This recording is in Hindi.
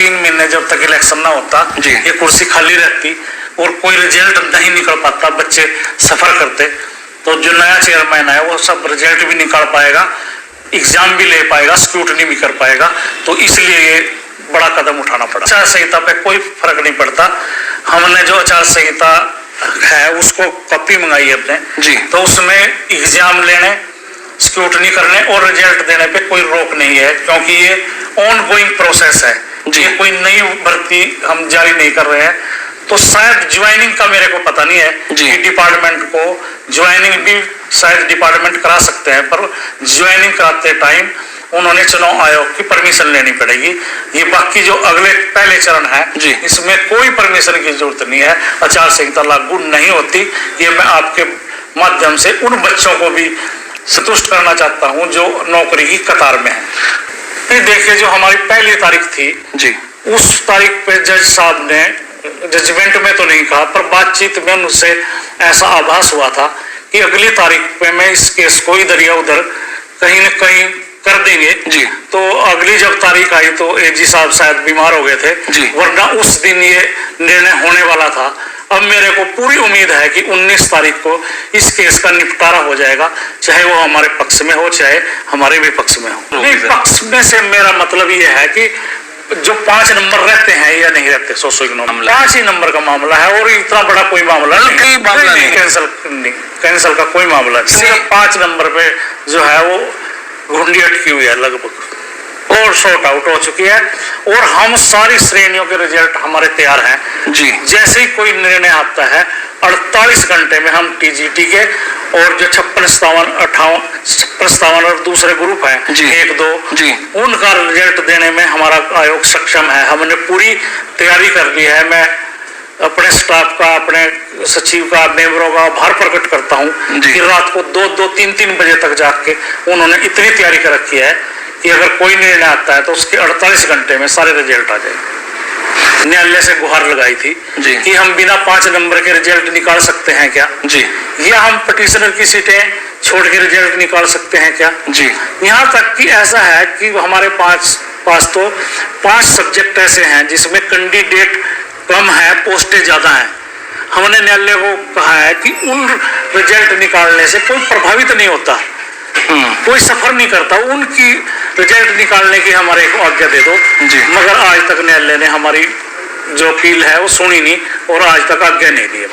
3 महीने जब तक इलेक्शन ना होता ये कुर्सी खाली रहती और कोई रिजल्ट नहीं निकल पाता, बच्चे सफर करते, तो जो नया चेयरमैन है वो सब रिजल्ट भी निकाल पाएगा, एग्जाम भी ले पाएगा, स्क्रूटनी भी कर पाएगा। तो इसलिए ये बड़ा कदम उठाना पड़ा। आचार संहिता पे कोई फर्क नहीं पड़ता। हमने जो आचार संहिता है उसको कॉपी मंगाई अपने जी, तो उसमें एग्जाम लेने, स्क्रूटनी करने और रिजल्ट देने पे कोई रोक नहीं है, क्योंकि ये ऑन गोइंग प्रोसेस है। ये कोई नई भर्ती हम जारी नहीं कर रहे हैं। तो शायद ज्वाइनिंग का मेरे को पता नहीं है कि डिपार्टमेंट को ज्वाइनिंग भी शायद डिपार्टमेंट करा सकते हैं, पर ज्वाइनिंग कराते टाइम उन्होंने चुनाव आयोग की परमिशन लेनी पड़ेगी। ये बाकी जो अगले पहले चरण है इसमें कोई परमिशन की जरूरत नहीं है, आचार संहिता लागू नहीं होती। ये मैं आपके माध्यम से उन बच्चों को भी संतुष्ट करना चाहता हूं जो नौकरी की कतार में है। फिर देखिए, जो हमारी पहली तारीख थी जी, उस तारीख पे जज साहब ने जजमेंट में तो नहीं कहा, पर बातचीत में उनसे ऐसा आभास हुआ था कि अगली तारीख पे मैं इस केस को इधर या उधर कहीं न कहीं कर देंगे जी। तो अगली जब तारीख आई तो एजी साहब शायद बीमार हो गए थे, वरना उस दिन ये निर्णय होने वाला था। अब मेरे को पूरी उम्मीद है कि 19 तारीख को इस केस का निपटारा हो जाएगा, चाहे वो हमारे पक्ष में हो चाहे हमारे विपक्ष में हो। नहीं, पक्ष में से मेरा मतलब ये है कि जो 5 नंबर रहते हैं या नहीं रहते, 5 ही नंबर का मामला है और इतना बड़ा कोई मामला नहीं, कैंसिल का कोई मामला नहीं। सिर्फ 5 नंबर पे जो है वो घुंडी अटकी हुई है लगभग और शॉर्ट आउट हो चुकी है, और हम सारी श्रेणियों के रिजल्ट हमारे तैयार हैं जी। जैसे ही कोई निर्णय आता है 48 घंटे में हम टीजीटी के और जो 56, 57, 58 प्रस्तावन और दूसरे ग्रुप हैं 1-2 जी, उनका रिजल्ट देने में हमारा आयोग सक्षम है। हमने पूरी तैयारी कर ली है। मैं अपने स्टाफ का, अपने सचिव का, मेंबरों का आभार प्रकट करता हूं कि रात को 2-2, 3-3 बजे तक जाग के उन्होंने इतनी तैयारी कर रखी है कि अगर कोई निर्णय आता है तो उसके 48 घंटे में सारे रिजल्ट आ जाएंगे। न्यायालय से गुहार लगाई थी कि हम बिना 5 नंबर के रिजल्ट निकाल सकते हैं क्या जी, या हम पिटिशनर की सीटें छोड़ के रिजल्ट निकाल सकते हैं क्या जी। यहाँ तक कि ऐसा है कि हमारे पास तो 5 सब्जेक्ट ऐसे हैं जिसमें कैंडिडेट कम है, पोस्टें ज्यादा हैं। हमने न्यायालय को कहा है कि उन रिजल्ट निकालने से कोई प्रभावित नहीं होता, कोई सफर नहीं करता, उनकी रिजल्ट निकालने की हमारे को आज्ञा दे दो जी। मगर आज तक न्यायालय ने हमारी जो अपील है वो सुनी नहीं और आज तक आज्ञा नहीं दी है।